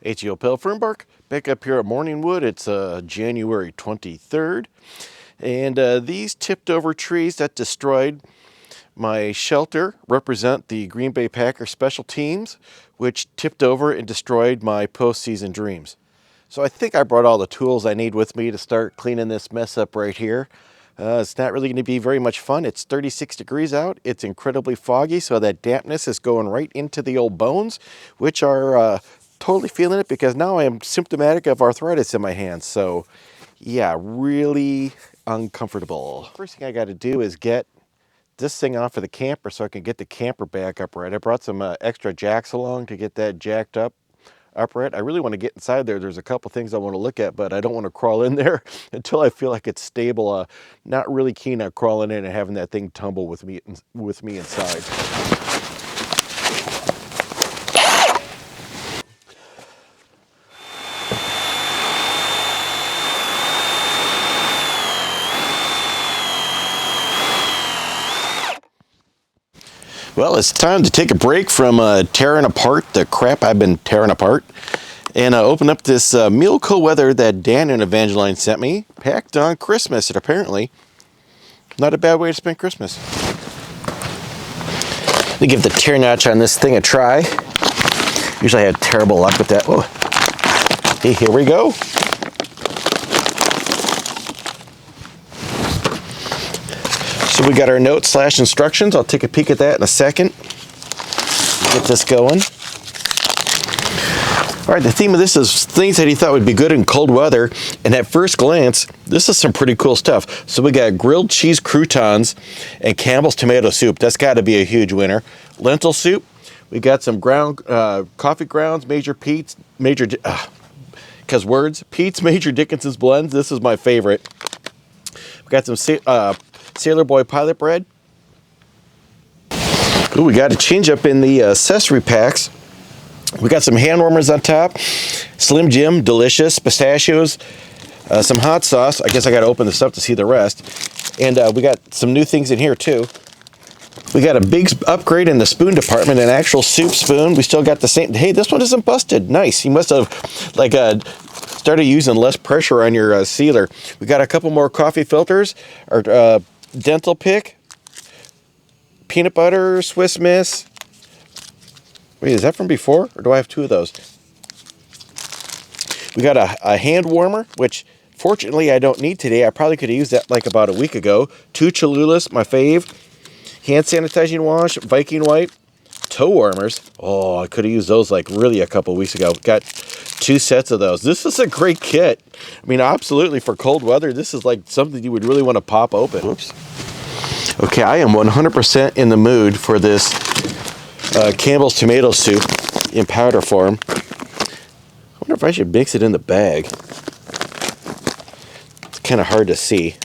ATO Pale Fernbark, back up here at Morningwood. It's January 23rd. And these tipped over trees that destroyed my shelter represent the Green Bay Packers special teams, which tipped over and destroyed my postseason dreams. So I think I brought all the tools I need with me to start cleaning this mess up right here. It's not really going to be very much fun. It's 36 degrees out. It's incredibly foggy, so that dampness is going right into the old bones, which are totally feeling it because now I am symptomatic of arthritis in my hands. So yeah, really uncomfortable. First thing I got to do is get this thing off of the camper so I can get the camper back upright. I brought some extra jacks along to get that jacked up upright. I really want to get inside there. There's a couple things I want to look at, but I don't want to crawl in there until I feel like it's stable. Not really keen on crawling in and having that thing tumble with me inside. Well, it's time to take a break from tearing apart the crap I've been tearing apart and open up this meal cool weather that Dan and Evangeline sent me, packed on Christmas. And apparently, not a bad way to spend Christmas. Let me give the tear notch on this thing a try. Usually I have terrible luck with that. Whoa. Hey, here we go. So we got our notes / instructions. I'll take a peek at that in a second. Get this going. All right, the theme of this is things that he thought would be good in cold weather. And at first glance, this is some pretty cool stuff. So we got grilled cheese croutons and Campbell's tomato soup. That's got to be a huge winner. Lentil soup. We got some ground coffee grounds, Pete's Major Dickinson's blends. This is my favorite. We got some Sailor Boy pilot bread. Ooh, we got a change up in the accessory packs. We got some hand warmers on top. Slim Jim, delicious. Pistachios. Some hot sauce. I guess I got to open this up to see the rest. And we got some new things in here too. We got a big upgrade in the spoon department, an actual soup spoon. We still got the same. Hey, this one isn't busted. Nice. You must have started using less pressure on your sealer. We got a couple more coffee filters. Our dental pick. Peanut butter, Swiss Miss. Wait, is that from before? Or do I have two of those? We got a hand warmer, which fortunately I don't need today. I probably could have used that like about a week ago. 2 Cholulas, my fave. Hand sanitizing wash, Viking wipe, toe warmers. Oh, I could have used those like really a couple weeks ago. Got 2 sets of those. This is a great kit. I mean, absolutely for cold weather, this is like something you would really want to pop open. Whoops. Okay, I am 100% in the mood for this Campbell's tomato soup in powder form. I wonder if I should mix it in the bag. It's kind of hard to see.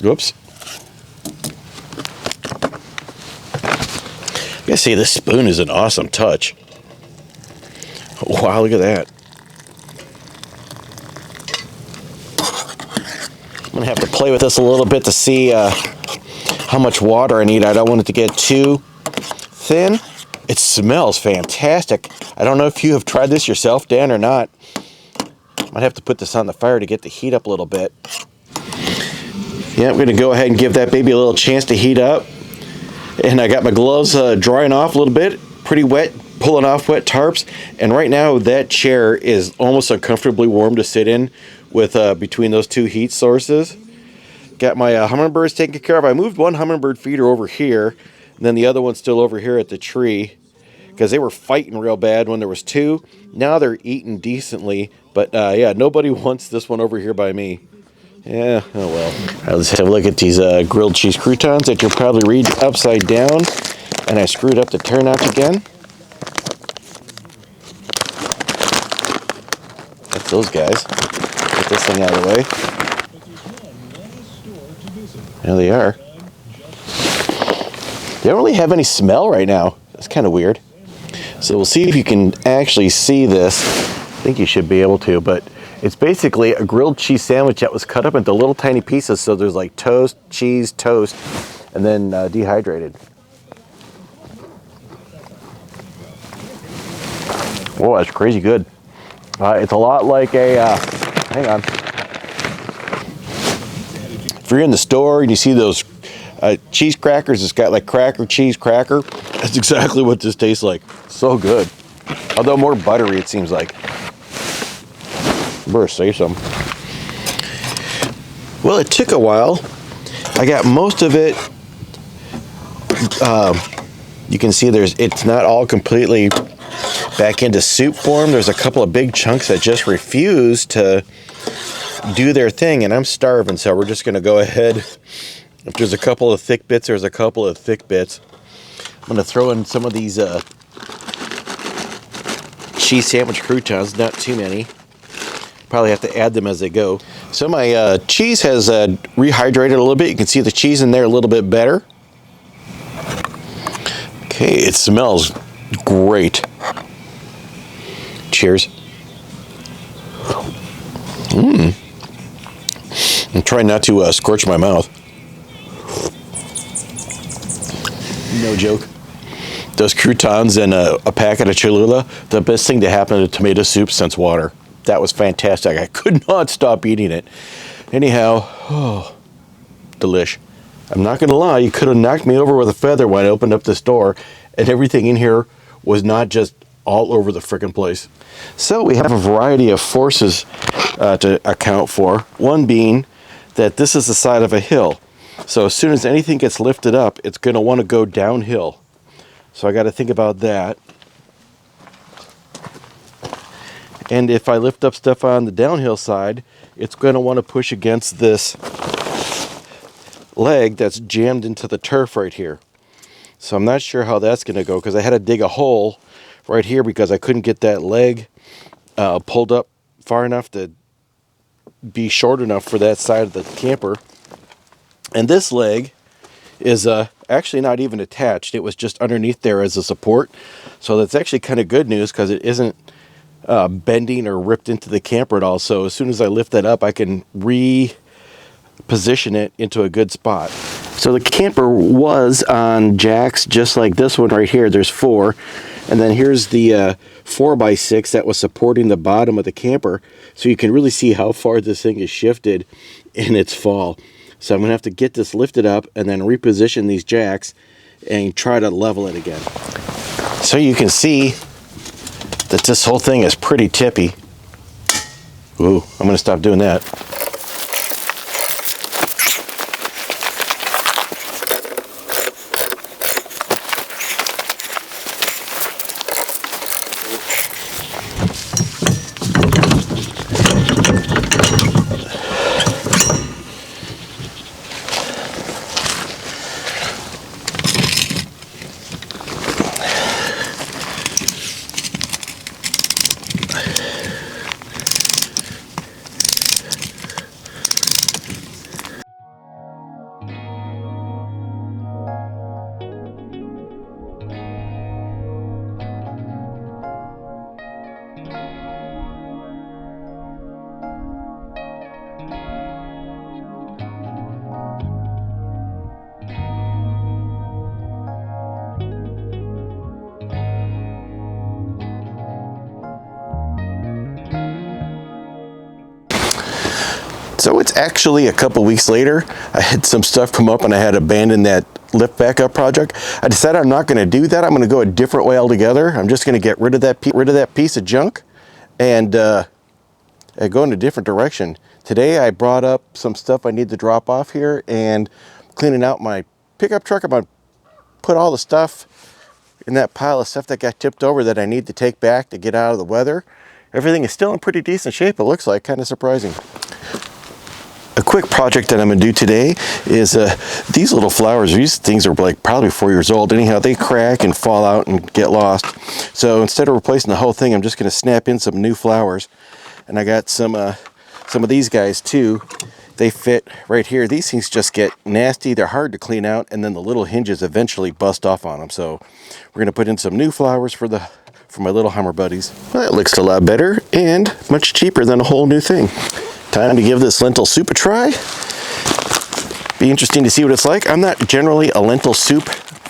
Whoops. I gotta say, this spoon is an awesome touch. Wow, look at that. I'm gonna have to play with this a little bit to see how much water I need. I don't want it to get too thin. It smells fantastic. I don't know if you have tried this yourself, Dan, or not. Might have to put this on the fire to get the heat up a little bit. Yeah, I'm going to go ahead and give that baby a little chance to heat up. And I got my gloves drying off a little bit. Pretty wet, pulling off wet tarps. And right now, that chair is almost uncomfortably warm to sit in with between those two heat sources. Got my hummingbirds taken care of. I moved one hummingbird feeder over here. And then the other one's still over here at the tree. Because they were fighting real bad when there was 2. Now they're eating decently. But yeah, nobody wants this one over here by me. Yeah, oh well. All right, let's have a look at these grilled cheese croutons that you'll probably read upside down. And I screwed up the tear notch again. That's those guys. Get this thing out of the way. There they are. They don't really have any smell right now. That's kind of weird. So we'll see if you can actually see this. I think you should be able to, but it's basically a grilled cheese sandwich that was cut up into little tiny pieces. So there's like toast, cheese, toast, and then dehydrated. Whoa, that's crazy good. It's a lot like a, hang on. If you're in the store and you see those cheese crackers, it's got like cracker, cheese, cracker. That's exactly what this tastes like. So good. Although more buttery, it seems like. Better save some. Well, it took a while. I got most of it. You can see it's not all completely back into soup form. There's a couple of big chunks that just refuse to do their thing, and I'm starving, so we're just going to go ahead. If there's a couple of thick bits, there's a couple of thick bits. I'm going to throw in some of these cheese sandwich croutons, not too many. Probably have to add them as they go. So my cheese has rehydrated a little bit. You can see the cheese in there a little bit better. Okay, it smells great. Cheers. I'm trying not to scorch my mouth. No joke. Those croutons and a packet of Cholula, the best thing to happen to tomato soup since water. That was fantastic. I could not stop eating it. Anyhow, oh, delish. I'm not going to lie, you could have knocked me over with a feather when I opened up this door, and everything in here was not just all over the frickin' place. So we have a variety of forces to account for. One being that this is the side of a hill. So as soon as anything gets lifted up, it's going to want to go downhill. So I got to think about that. And if I lift up stuff on the downhill side, it's going to want to push against this leg that's jammed into the turf right here. So I'm not sure how that's going to go, because I had to dig a hole right here because I couldn't get that leg pulled up far enough to be short enough for that side of the camper. And this leg is actually not even attached. It was just underneath there as a support. So that's actually kind of good news, because it isn't bending or ripped into the camper at all. So as soon as I lift that up, I can reposition it into a good spot. So the camper was on jacks just like this one right here. There's 4. And then here's the 4x6 that was supporting the bottom of the camper. So you can really see how far this thing is shifted in its fall. So I'm going to have to get this lifted up and then reposition these jacks and try to level it again. So you can see that this whole thing is pretty tippy. Ooh, I'm going to stop doing that. So it's actually a couple weeks later. I had some stuff come up and I had to abandon that lift back up project. I decided I'm not going to do that. I'm going to go a different way altogether. I'm just going to get rid of that piece of junk and go in a different direction. Today I brought up some stuff I need to drop off here, and cleaning out my pickup truck. I'm going to put all the stuff in that pile of stuff that got tipped over that I need to take back to get out of the weather. Everything is still in pretty decent shape, it looks like. Kind of surprising. A quick project that I'm going to do today is these little flowers. These things are like probably 4 years old. Anyhow, they crack and fall out and get lost. So instead of replacing the whole thing, I'm just going to snap in some new flowers. And I got some of these guys too. They fit right here. These things just get nasty. They're hard to clean out, and then the little hinges eventually bust off on them. So we're going to put in some new flowers for my little Hummer buddies. Well, that looks a lot better and much cheaper than a whole new thing. Time to give this lentil soup a try. Be interesting to see what it's like. I'm not generally a lentil soup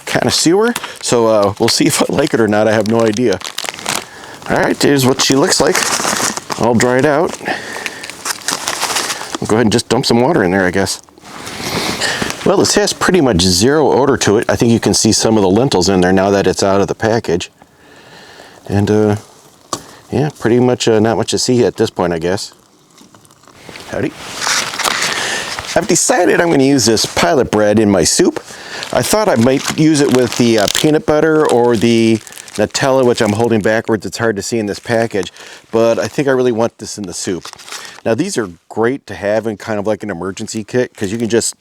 connoisseur, so we'll see if I like it or not. I have no idea. All right, here's what she looks like. All dried out. I'll go ahead and just dump some water in there, I guess. Well, this has pretty much zero odor to it. I think you can see some of the lentils in there now that it's out of the package. And yeah, pretty much not much to see at this point, I guess. Howdy. I've decided I'm going to use this pilot bread in my soup. I thought I might use it with the peanut butter or the Nutella, which I'm holding backwards. It's hard to see in this package, but I think I really want this in the soup. Now, these are great to have in kind of like an emergency kit because you can just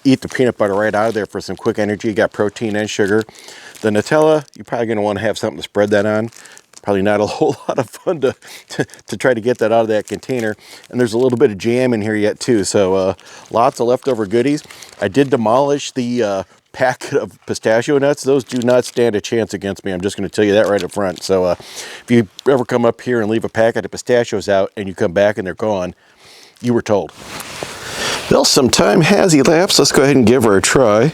eat the peanut butter right out of there for some quick energy. You got protein and sugar. The Nutella, you're probably going to want to have something to spread that on. Probably not a whole lot of fun to try to get that out of that container. And there's a little bit of jam in here yet too, so lots of leftover goodies. I did demolish the packet of pistachio nuts. Those do not stand a chance against me. I'm just going to tell you that right up front. So if you ever come up here and leave a packet of pistachios out and you come back and they're gone, you were told. Well, some time has elapsed. Let's go ahead and give her a try.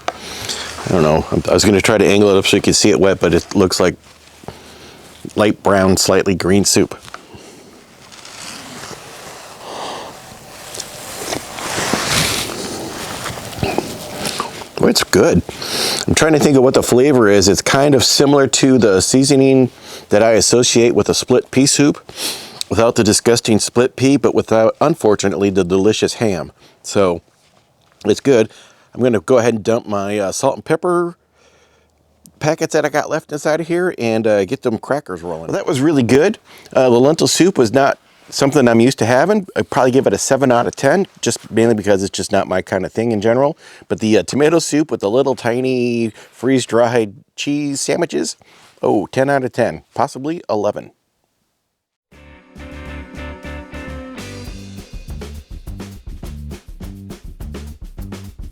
I don't know. I was going to try to angle it up so you can see it wet, but it looks like light brown, slightly green soup. Oh, it's good. I'm trying to think of what the flavor is. It's kind of similar to the seasoning that I associate with a split pea soup, without the disgusting split pea, but without, unfortunately, the delicious ham. So it's good. I'm going to go ahead and dump my salt and pepper packets that I got left inside of here and get them crackers rolling. Well, that was really good. The lentil soup was not something I'm used to having. I'd probably give it a 7 out of 10, just mainly because it's just not my kind of thing in general. But the tomato soup with the little tiny freeze-dried cheese sandwiches, oh, 10 out of 10, possibly 11.